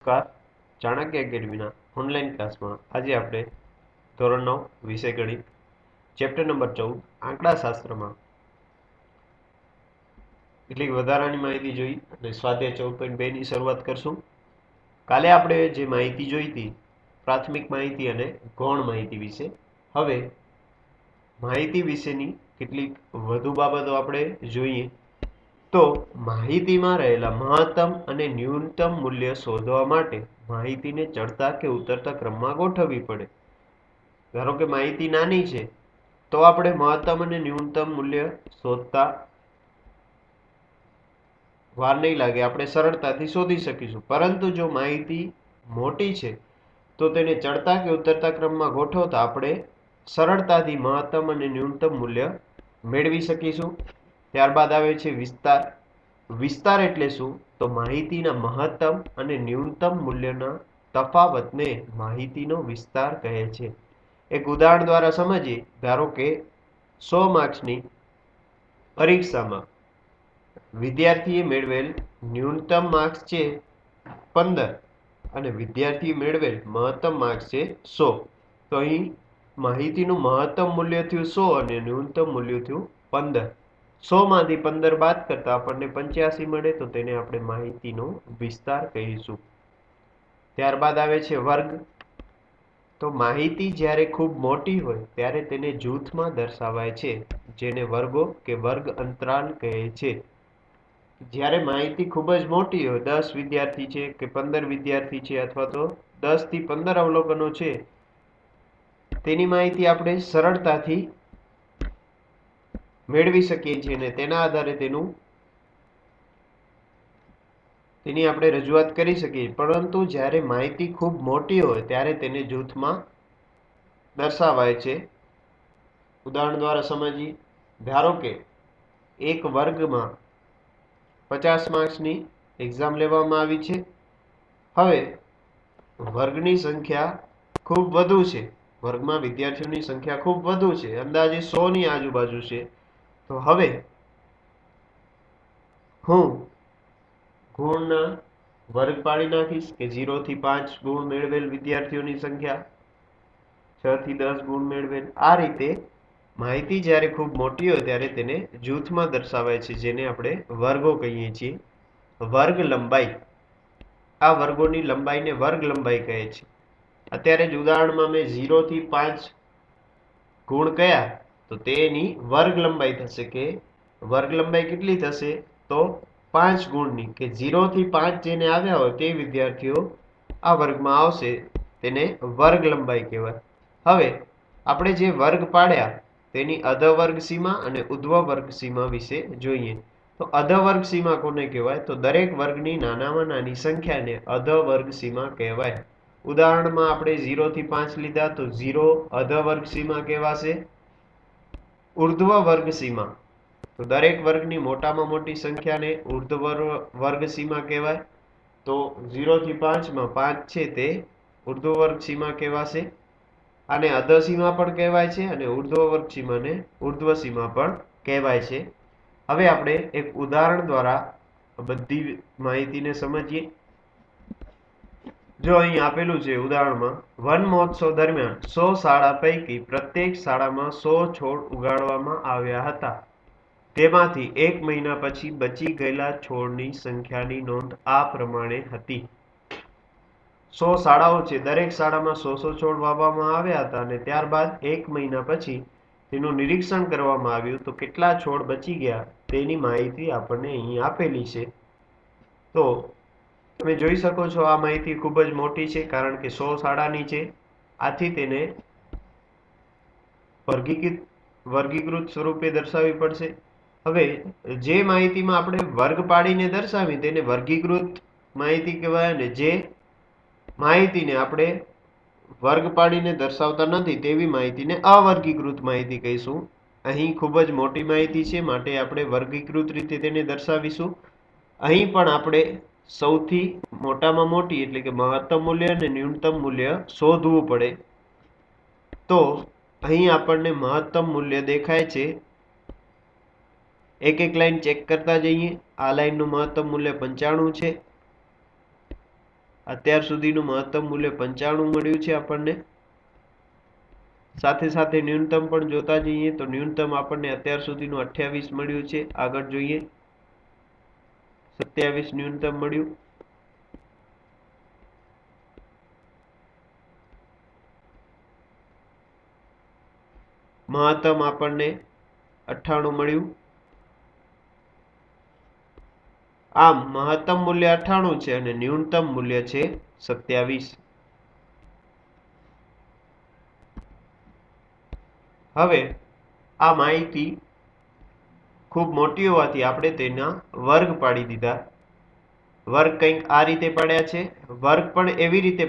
નમસ્કાર. ચાણક્ય એકેડમીના ઓનલાઈન ક્લાસમાં આજે આપણે ધોરણ 9 વિષય ગણિત ચેપ્ટર નંબર 14 આંકડાશાસ્ત્રમાં કેટલીક વધારાની માહિતી જોઈ અને સ્વાધ્યાય 14.2 ની શરૂઆત કરશું. કાલે આપણે જે માહિતી જોઈ હતી પ્રાથમિક માહિતી અને ગૌણ માહિતી વિશે, હવે માહિતી વિશેની કેટલીક વધુ બાબતો આપણે જોઈએ. તો માહિતીમાં રહેલા મહત્તમ અને ન્યૂનતમ મૂલ્ય શોધવા માટે માહિતીને ચડતા કે ઉતરતા ક્રમમાં ગોઠવવી પડે. ધારો કે માહિતી નાની છે તો આપણે મહત્તમ અને ન્યૂનતમ મૂલ્ય શોધતા વાર નહીં લાગે, આપણે સરળતાથી શોધી શકીશું. પરંતુ જો માહિતી મોટી છે તો તેને ચડતા કે ઉતરતા ક્રમમાં ગોઠવતા આપણે સરળતાથી મહત્તમ અને ન્યૂનતમ મૂલ્ય મેળવી શકીશું. ત્યારબાદ આવે છે વિસ્તાર. વિસ્તાર એટલે શું? તો માહિતીના મહત્તમ અને ન્યૂનતમ મૂલ્યના તફાવતને માહિતીનો વિસ્તાર કહે છે. એક ઉદાહરણ દ્વારા સમજીએ. ધારો કે 100 માર્ક્સની પરીક્ષામાં વિદ્યાર્થીએ મેળવેલ ન્યૂનતમ માર્ક્સ છે 15 અને વિદ્યાર્થીએ મેળવેલ મહત્તમ માર્ક્સ છે 100. તો અહીં માહિતીનું મહત્તમ મૂલ્ય થયું 100 અને ન્યૂનતમ મૂલ્ય થયું 15. 100 માંથી 15 બાદ કરતા આપણને 85 મળે તો તેને આપણે માહિતીનો વિસ્તાર કહીશું. ત્યારબાદ આવે છે વર્ગ. તો માહિતી જ્યારે ખૂબ મોટી હોય ત્યારે તેને જૂથમાં દર્શાવાય છે, જેને વર્ગો કે વર્ગ અંતરાલ કહે છે. જ્યારે માહિતી ખૂબ જ મોટી હોય, 10 વિદ્યાર્થી છે કે 15 વિદ્યાર્થી છે અથવા તો 10 થી 15 અવલોકનો છે, તેની માહિતી આપણે સરળતાથી મેળવી શકીએ છીએ અને તેના આધારે તેની આપણે રજૂઆત કરી શકીએ. પરંતુ જ્યારે માહિતી ખૂબ મોટી હોય ત્યારે તેને જૂથમાં દર્શાવાય છે. ઉદાહરણ દ્વારા સમજીએ. ધારો કે એક વર્ગમાં 50 માર્ક્સની એક્ઝામ લેવામાં આવી છે. હવે વર્ગની સંખ્યા ખૂબ વધુ છે, વર્ગમાં વિદ્યાર્થીઓની સંખ્યા ખૂબ વધુ છે, અંદાજે 100 ની આજુબાજુ છે. તો હવે હું ગુણના વર્ગ પાડી નાખીશ કે 0 થી 5 ગુણ મેળવેલ વિદ્યાર્થીઓની સંખ્યા, 6 થી 10 ગુણ મેળવેલ. આ રીતે માહિતી જ્યારે ખૂબ મોટી હોય ત્યારે તેને જૂથમાં દર્શાવાય છે, જેને આપણે વર્ગો કહીએ છીએ. વર્ગ લંબાઈ. આ વર્ગોની લંબાઈને વર્ગ લંબાઈ કહે છે. અત્યારે જ ઉદાહરણમાં મેં 0 થી 5 ગુણ કયા તો તેની વર્ગ લંબાઈ થશે કે વર્ગ લંબાઈ કેટલી થશે તો 5 ગુણની, કે 0 થી 5 જેને આવ્યા હોય તે વિદ્યાર્થીઓ આ વર્ગમાં આવશે, તેને વર્ગ લંબાઈ કહેવાય. હવે આપણે જે વર્ગ પાડ્યા તેની અધવર્ગ સીમા અને ઉધ્વ વર્ગ સીમા વિશે જોઈએ. તો અધવર્ગ સીમા કોને કહેવાય? તો દરેક વર્ગની નાનામાં નાની સંખ્યાને અધવર્ગ સીમા કહેવાય. ઉદાહરણમાં આપણે 0 થી 5 લીધા તો 0 અધવર્ગ સીમા કહેવાશે. ઉર્ધ્વ વર્ગ સીમા, તો દરેક વર્ગની મોટામાં મોટી સંખ્યાને ઉર્ધ્વ વર્ગ સીમા કહેવાય. તો 0 થી 5 માં 5 છે તે ઉર્ધ્વ વર્ગ સીમા કહેવાશે. આને અધ સીમા પણ કહેવાય છે અને ઉર્ધ્વ વર્ગ સીમાને ઉર્ધ્વ સીમા પણ કહેવાય છે. હવે આપણે એક ઉદાહરણ દ્વારા બધી માહિતીને સમજીએ. જો અહીં આપેલું છે ઉદાહરણમાં, વન મહોત્સવ દરમિયાન 100 શાળા પૈકી પ્રત્યેક શાળામાં 100 છોડ ઉગાડવામાં આવ્યા હતા. તેમાંથી 1 મહિના પછી બચી ગયેલા છોડની સંખ્યાની નોંધ આ પ્રમાણે હતી. 100 શાળાઓ છે, દરેક શાળામાં 100 છોડ વાવવામાં આવ્યા હતા અને ત્યારબાદ 1 મહિના પછી તેનું નિરીક્ષણ કરવામાં આવ્યું તો કેટલા છોડ બચી ગયા તેની માહિતી આપણને અહીં આપેલી છે. તો તમે જોઈ શકો છો આ માહિતી ખૂબ જ મોટી છે, કારણ કે 100 શાળાની છે. આથી તેને વર્ગીકૃત સ્વરૂપે દર્શાવવી પડશે. હવે જે માહિતીમાં આપણે વર્ગ પાડીને દર્શાવી તેને વર્ગીકૃત માહિતી કહેવાય, અને જે માહિતીને આપણે વર્ગ પાડીને દર્શાવતા નથી તેવી માહિતીને અવર્ગીકૃત માહિતી કહીશું. અહીં ખૂબ જ મોટી માહિતી છે, માટે આપણે વર્ગીકૃત રીતે તેને દર્શાવીશું. અહીં પણ આપણે સૌથી મોટામાં મોટી એટલે કે મહત્તમ મૂલ્ય અને ન્યૂનતમ મૂલ્ય શોધવું પડે. તો અહીં આપણને મહત્તમ મૂલ્ય દેખાય છે. એક એક લાઈન ચેક કરતા જઈએ. આ લાઈનનું મહત્તમ મૂલ્ય 95 છે. અત્યાર સુધીનું મહત્તમ મૂલ્ય 95 મળ્યું છે આપણને। સાથે સાથે ન્યૂનતમ પણ જોતા જઈએ તો ન્યૂનતમ આપણને અત્યાર સુધીનું 28 મળ્યું છે। આગળ જોઈએ 27 ન્યૂનતમ મળ્યું। મહત્તમ આપણને 98 મળ્યું। આમ મહત્તમ મૂલ્ય 98 છે અને ન્યૂનતમ મૂલ્ય છે 27। હવે આ માહિતી ખૂબ મોટી હોવાથી આપણે તેના વર્ગ પાડી દીધા। વર્ગ કંઈક આ રીતે પાડ્યા છે। વર્ગ પણ એવી રીતે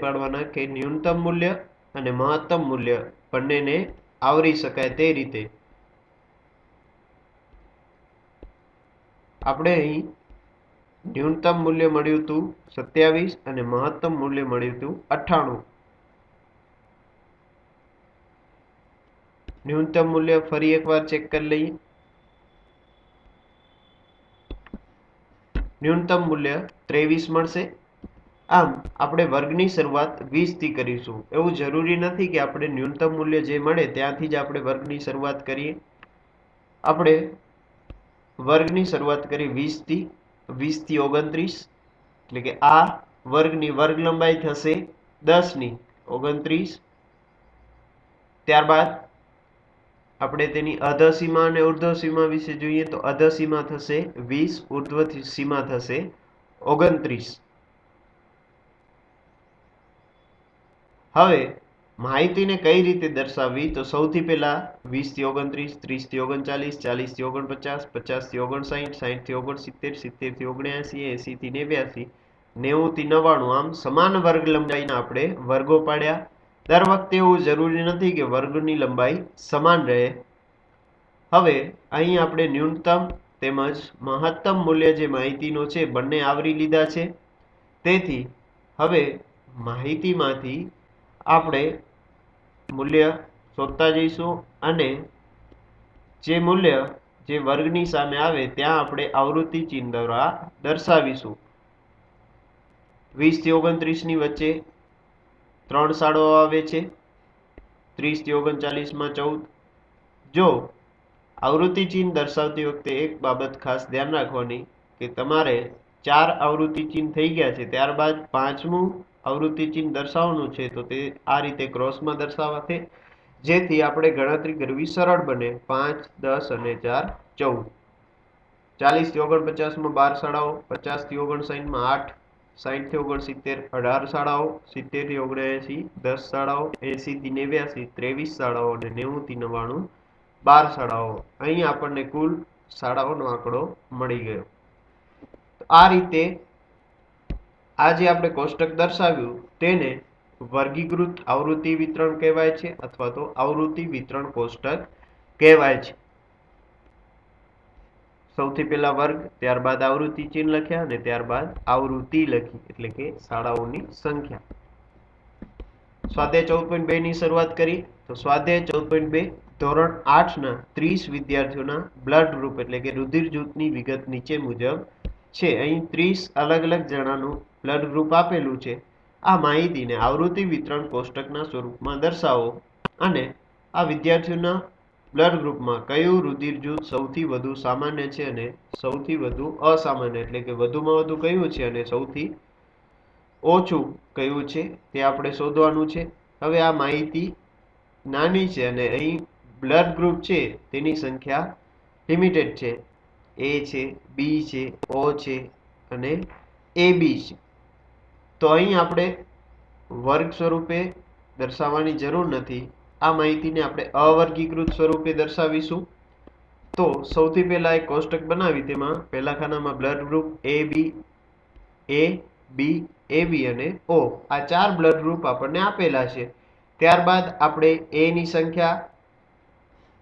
પાડવાના કે ન્યૂનતમ મૂલ્ય અને મહત્તમ મૂલ્ય બંનેને આવરી શકાય તે રીતે। આપણે અહીં ન્યૂનતમ મૂલ્ય મળ્યું હતું 27 અને મહત્તમ મૂલ્ય મળ્યું હતું 98। ન્યૂનતમ મૂલ્ય ફરી એકવાર ચેક કરી લઈએ। ન્યૂનતમ મૂલ્ય 23 મળશે। આમ આપણે વર્ગની શરૂઆત 20 થી કરીશું। એવું જરૂરી નથી કે આપણે ન્યૂનતમ મૂલ્ય જે મળે ત્યાંથી જ આપણે વર્ગની શરૂઆત કરીએ। આપણે વર્ગની શરૂઆત કરી 20 થી 20 થી 29 એટલે કે આ વર્ગની વર્ગ લંબાઈ થશે 10 ની 29। ત્યારબાદ આપણે તેની અધર સીમા અને ઉર્ધ્વ સીમા વિશે જોઈએ તો અધર સીમા થશે 20, ઉર્ધ્વ સીમા થશે 29। હવે માહિતીને કઈ રીતે દર્શાવવી તો સૌથી પહેલા 20 થી 29, 30 થી 39, 40 થી 49, 50 થી 59, 60 થી 69, 70 થી 79, 80 થી 89, 90 થી 99 આમ સમાન વર્ગ લંબાઈના આપણે વર્ગો પાડ્યા। દર વખતે એવું જરૂરી નથી કે વર્ગની લંબાઈ સમાન રહે। હવે અહીં આપણે ન્યૂનતમ તેમજ મહત્તમ મૂલ્ય જે માહિતીનો છે બંને આવરી લીધા છે। તેથી હવે માહિતીમાંથી આપણે મૂલ્ય શોધતા જઈશું અને જે મૂલ્ય જે વર્ગની સામે આવે ત્યાં આપણે આવૃત્તિ ચિહ્ન દ્વારા દર્શાવીશું। 20 થી 29 ની વચ્ચે 3 શાળાઓ આવે છે। 30 થી 39 માં 14। જો આવૃત્તિ ચિહ્ન દર્શાવતી વખતે એક બાબત ખાસ ધ્યાન રાખવાની કે તમારે 4 આવૃત્તિ ચિહ્ન થઈ ગયા છે ત્યારબાદ 5મું આવૃત્તિ ચિહ્ન દર્શાવવાનું છે તો તે આ રીતે ક્રોસમાં દર્શાવાશે જેથી આપણે ગણતરી કરવી સરળ બને। 5, 10 અને 4, 14। 40 થી 49 માં 12 શાળાઓ। 50 થી 59 માં 8, 60 થી 69 18 શાળાઓ, 70 થી 79 10 શાળાઓ, 80 થી 89 23 શાળાઓ અને 90 થી 99 12 શાળાઓ। અહીં આપણને કુલ શાળાઓનો આંકડો મળી ગયો। આ રીતે આ જે આપણે કોષ્ટક દર્શાવ્યું તેને વર્ગીકૃત આવૃત્તિ વિતરણ કહેવાય છે અથવા તો આવૃત્તિ વિતરણ કોષ્ટક કહેવાય છે। સૌથી પહેલા વર્ગ, ત્યારબાદ આવૃત્તિ ચિહ્ન લખ્યા અને ત્યારબાદ આવૃત્તિ લખી એટલે કે શાળાઓની સંખ્યા। સ્વાધ્યાય 14.2 ની શરૂઆત કરી તો સ્વાધ્યાય 14.2 ધોરણ 8 ના 30 વિદ્યાર્થીઓના બ્લડ ગ્રુપ એટલે કે રુધિર જૂથની વિગત નીચે મુજબ છે। અહીં 30 અલગ અલગ જણાનું બ્લડ ગ્રુપ આપેલું છે। આ માહિતીને આવૃત્તિ વિતરણ કોષ્ટકના સ્વરૂપમાં દર્શાવો અને આ વિદ્યાર્થીઓના બ્લડ ગ્રુપમાં કયું રુધિર જૂથ સૌથી વધુ સામાન્ય છે અને સૌથી વધુ અસામાન્ય એટલે કે વધુમાં વધુ કયું છે અને સૌથી ઓછું કયું છે તે આપણે શોધવાનું છે। હવે આ માહિતી નાની છે અને અહીં બ્લડ ગ્રુપ છે તેની સંખ્યા લિમિટેડ છે। A છે, B છે, O છે અને AB છે। તો અહીં આપણે વર્ગ સ્વરૂપે દર્શાવવાની જરૂર નથી। આ માહિતીને આપણે અવર્ગીકૃત સ્વરૂપે દર્શાવીશું। તો સૌથી પહેલા એક કોષ્ટક બનાવી તેમાં પહેલા ખાનામાં blood group AB, A, B, AB અને O આ 4 બ્લડ ગ્રુપ આપણને આપેલા છે। ત્યારબાદ આપણે A ની સંખ્યા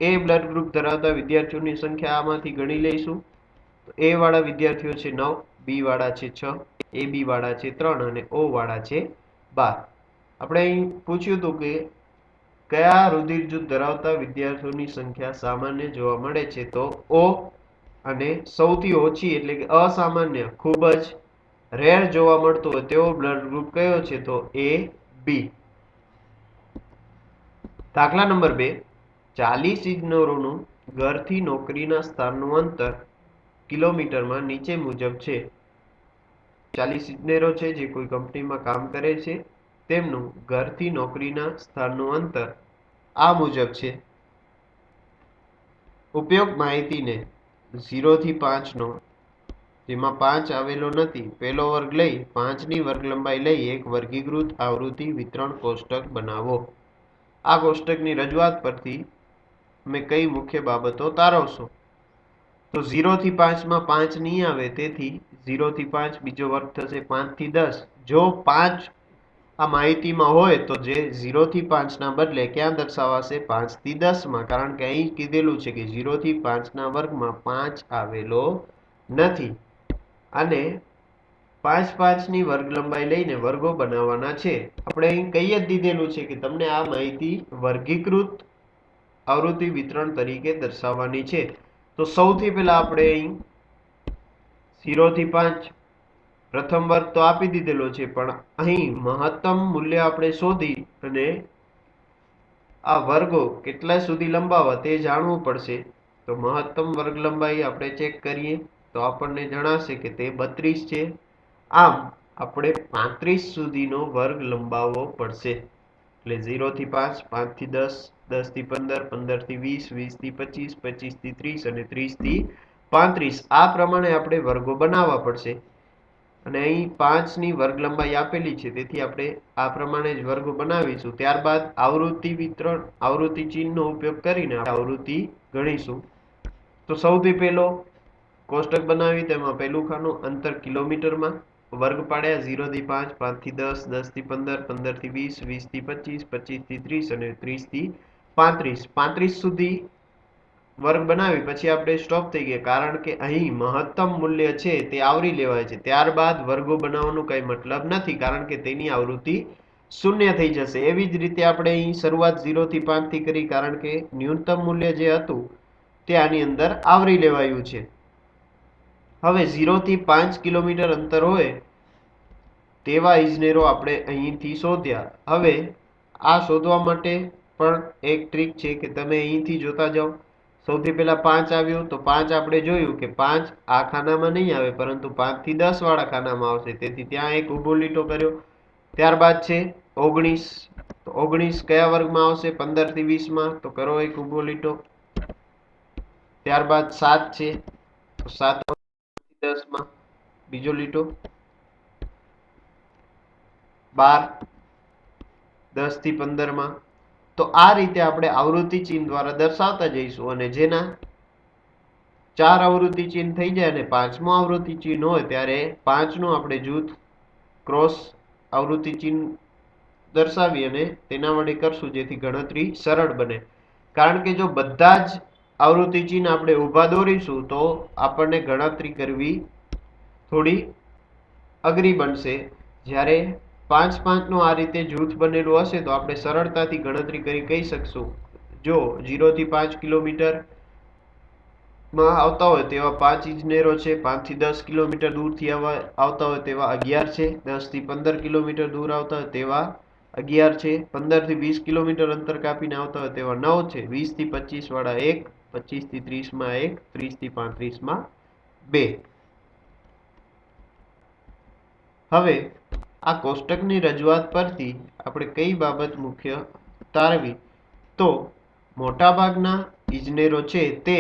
A બ્લડ ગ્રુપ ધરાવતા વિદ્યાર્થીઓની સંખ્યા આમાંથી ગણી લઈશું। તો A વાળા વિદ્યાર્થીઓ છે 9, B વાળા છે 6, AB વાળા છે 3 અને O વાળા છે 12। આપણે અહીં પૂછ્યું હતું કે કયા રુધિર જૂથ ધરાવતા વિદ્યાર્થીઓની સંખ્યા સામાન્ય જોવા મળે છે? તો ઓ. અને સૌથી ઓછી એટલે કે અસામાન્ય, ખૂબ જ રેર જોવા મળતો હોય તેવો બ્લડ ગ્રુપ કયો છે? તો એ બી. દાખલા નંબર 2, 40 ઇજનેરોનું ઘરથી નોકરીના સ્થાનનું અંતર કિલોમીટરમાં નીચે મુજબ છે. 40 ઇજનેરો છે જે કોઈ કંપનીમાં કામ કરે છે, તેમનું ઘરથી નોકરીના સ્થાનનું અંતર આ મુજબ છે. ઉપયોગ માહિતીને 0 થી 5 નો, જેમાં 5 આવેલો નથી, પહેલો વર્ગ લઈ 5ની વર્ગ લંબાઈ લઈ એક વર્ગીકૃત આવૃત્તિ વિતરણ કોષ્ટક બનાવો. આ કોષ્ટકની રજૂઆત પરથી તમે કઈ મુખ્ય બાબતો તારવશો? તો 0 થી 5 માં 5 નહીં આવે, તેથી 0 થી 5 બીજો વર્ગ થશે 5 થી 10. જો 5 આ માહિતીમાં હોય તો જે 0 થી 5 ના બદલે ક્યાં દર્શાવાશે? 5 થી 10 માં, કારણ કે અહીં કીધેલું છે કે 0 થી 5 ના વર્ગમાં 5 આવેલો નથી અને 5 ની વર્ગ લંબાઈ લઈને વર્ગો બનાવવાના છે. આપણે અહીં કહી જ દીધેલું છે કે તમને આ માહિતી વર્ગીકૃત આવૃત્તિ વિતરણ તરીકે દર્શાવવાની છે. તો સૌથી પહેલા આપણે અહીં 0 થી 5 પ્રથમ વર્ગ તો આપી દીધેલો છે, પણ અહીં મહત્તમ મૂલ્ય આપણે શોધી અને આ વર્ગો કેટલા સુધી લંબાવવા તે જાણવું પડશે. તો મહત્તમ વર્ગ લંબાઈ આપણે ચેક કરીએ તો આપણને જણાશે કે તે 32 છે. આમ આપણે 35 સુધીનો વર્ગ લંબાવવો પડશે. એટલે 0 થી 5, 5 થી 10, 10 થી 15, 15 થી 20, 20 થી 25, 25 થી 30 અને 30 થી 35 આ પ્રમાણે આપણે વર્ગો બનાવવા પડશે. અને અહીં 5 ની વર્ગ લંબાઈ આપેલી છે, તેથી આપણે આ પ્રમાણે જ વર્ગો બનાવીશું. ત્યારબાદ આવૃત્તિ વિતરણ, આવૃત્તિ ચિહ્નનો ઉપયોગ કરીને આવૃત્તિ ગણીશું. તો સૌથી પહેલો કોષ્ટક બનાવી, તેમાં પહેલું ખાનું અંતર કિલોમીટરમાં, વર્ગ પાડ્યા 0 થી 5, 5 થી 10, 10 થી 15, 15 થી 20, 20 થી 25, 25 થી 30 અને 30 થી 35, 35 સુધી વર્ગ બનાવી પછી આપણે સ્ટોપ થઈ ગયા, કારણ કે અહીં મહત્તમ મૂલ્ય છે તે આવરી લેવાય છે. ત્યારબાદ વર્ગો બનાવવાનો કઈ મતલબ નથી, કારણ કે તેની આવૃત્તિ શૂન્ય થઈ જશે. એવી જ રીતે આપણે અહીં શરૂઆત 0 થી 5 થી કરી, કારણ કે ન્યૂનતમ મૂલ્ય જે હતું તે આની અંદર આવરી લેવાયું છે. હવે 0 થી 5 કિલોમીટર અંતર હોય તેવા ઇજનેરો આપણે અહીંથી શોધ્યા. હવે આ શોધવા માટે પણ એક ટ્રીક છે કે તમે અહીંથી જોતા જાઓ. સૌથી પહેલા 5 આવ્યું, તો 5 આપણે જોયું કે 5 આ ખાનામાં નહીં આવે, પરંતુ 5 થી 10 વાળા ખાનામાં આવશે, તેથી ત્યાં એક ઊભો લીટો કર્યો. ત્યારબાદ છે 19, તો 19 કયા વર્ગમાં આવશે? 15 થી 20 માં, તો કરો એક ઊભો લીટો. ત્યારબાદ 7 છે, તો 7 10 માં બીજો લીટો. 12 10 થી 15 માં. તો આ રીતે આપણે આવૃત્તિ ચિહ્ન દ્વારા દર્શાવતા જઈશું, અને જેના 4 આવૃત્તિ ચિહ્ન થઈ જાય અને 5મો આવૃત્તિ ચિહ્ન હોય ત્યારે 5 નું આપણે જૂથ ક્રોસ આવૃત્તિ ચિહ્ન દર્શાવી અને તેના વડે કરશું, જેથી ગણતરી સરળ બને. કારણ કે જો બધા જ આવૃત્તિ ચિહ્ન આપણે ઊભા દોરીશું તો આપણને ગણતરી કરવી થોડી અઘરી બનશે. જ્યારે 5 નું આ રીતે જૂથ બનેલું હશે તો આપણે સરળતાથી ગણતરી કરી કહી શકશું. જો 0 થી 5 કિલોમીટર માં આવતા હોય તેવા 5 ઇજનેરો છે, 5 થી 10 કિલોમીટર દૂરથી આવતા હોય તેવા 11 છે, 10 થી 15 કિલોમીટર દૂર આવતા હોય તેવા 11 છે, 15 થી 20 કિલોમીટર અંતર કાપીને આવતા હોય તેવા 9 છે, 20 થી 25 વાળા 1, 25 થી 30 માં 1, 30 થી 35 માં 2. હવે આ કોષ્ટકની રજૂઆત પરથી આપણે કઈ બાબત મુખ્ય તારવી? તો મોટાભાગના ઇજનેરો છે તે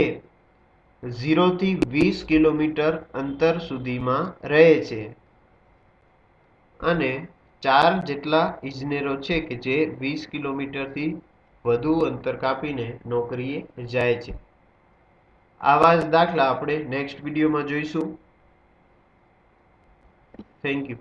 0 થી 20 કિલોમીટર અંતર સુધીમાં રહે છે અને 4 જેટલા ઇજનેરો છે કે જે 20 કિલોમીટરથી વધુ અંતર કાપીને નોકરીએ જાય છે. આવા જ દાખલા આપણે નેક્સ્ટ વિડીયોમાં જોઈશું. Thank you.